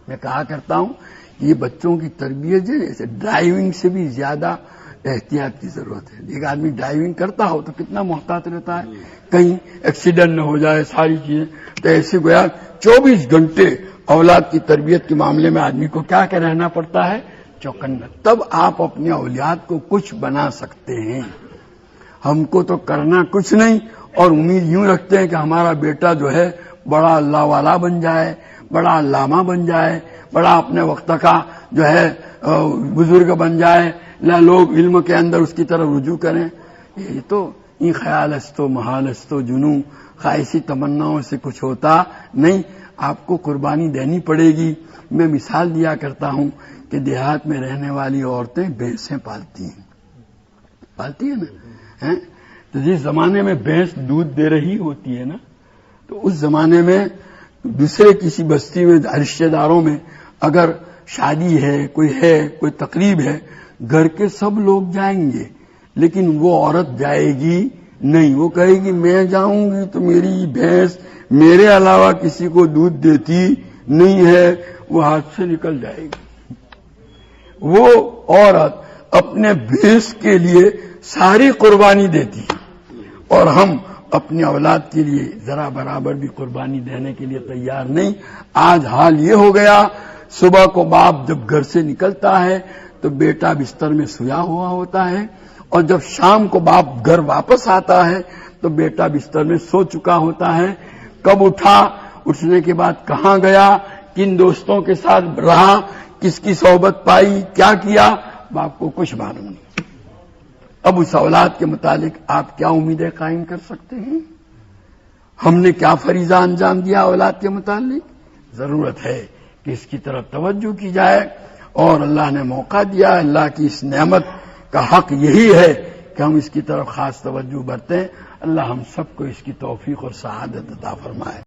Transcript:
میں کہا کرتا ہوں کہ یہ بچوں کی تربیت ہے، جیسے ڈرائیونگ سے بھی زیادہ احتیاط کی ضرورت ہے۔ ایک آدمی ڈرائیونگ کرتا ہو تو کتنا محتاط رہتا ہے، کہیں ایکسیڈنٹ نہ ہو جائے، ساری چیزیں۔ تو ایسے گویا 24 گھنٹے اولاد کی تربیت کے معاملے میں آدمی کو کیا رہنا پڑتا ہے، چوکنا۔ تب آپ اپنے اولاد کو کچھ بنا سکتے ہیں۔ ہم کو تو کرنا کچھ نہیں، اور امید یوں رکھتے ہیں کہ ہمارا بیٹا جو ہے بڑا اللہ والا بن جائے، بڑا علامہ بن جائے، بڑا اپنے وقت کا جو ہے بزرگ بن جائے، لوگ علم کے اندر اس کی طرف رجوع کریں۔ یہ تو این خیال استو محال استو جنوں، خواہشی تمناؤں سے کچھ ہوتا نہیں، آپ کو قربانی دینی پڑے گی۔ میں مثال دیا کرتا ہوں کہ دیہات میں رہنے والی عورتیں بھینسیں پالتی ہیں نا، تو جس زمانے میں بھینس دودھ دے رہی ہوتی ہے نا، تو اس زمانے میں دوسرے کسی بستی میں رشتے داروں میں اگر شادی ہے، کوئی تقریب ہے، گھر کے سب لوگ جائیں گے، لیکن وہ عورت جائے گی نہیں۔ وہ کہے گی میں جاؤں گی تو میری بھینس میرے علاوہ کسی کو دودھ دیتی نہیں ہے، وہ ہاتھ سے نکل جائے گی۔ وہ عورت اپنے بھینس کے لیے ساری قربانی دیتی ہے، اور ہم اپنی اولاد کے لیے ذرا برابر بھی قربانی دینے کے لیے تیار نہیں۔ آج حال یہ ہو گیا، صبح کو باپ جب گھر سے نکلتا ہے تو بیٹا بستر میں سویا ہوا ہوتا ہے، اور جب شام کو باپ گھر واپس آتا ہے تو بیٹا بستر میں سو چکا ہوتا ہے۔ کب اٹھا، اٹھنے کے بعد کہاں گیا، کن دوستوں کے ساتھ رہا، کس کی صحبت پائی، کیا کیا، باپ کو کچھ معلوم نہیں۔ اب اس اولاد کے متعلق آپ کیا امیدیں قائم کر سکتے ہیں؟ ہم نے کیا فریضہ انجام دیا اولاد کے متعلق؟ ضرورت ہے کہ اس کی طرف توجہ کی جائے، اور اللہ نے موقع دیا، اللہ کی اس نعمت کا حق یہی ہے کہ ہم اس کی طرف خاص توجہ برتیں۔ اللہ ہم سب کو اس کی توفیق اور سعادت عطا فرمائے۔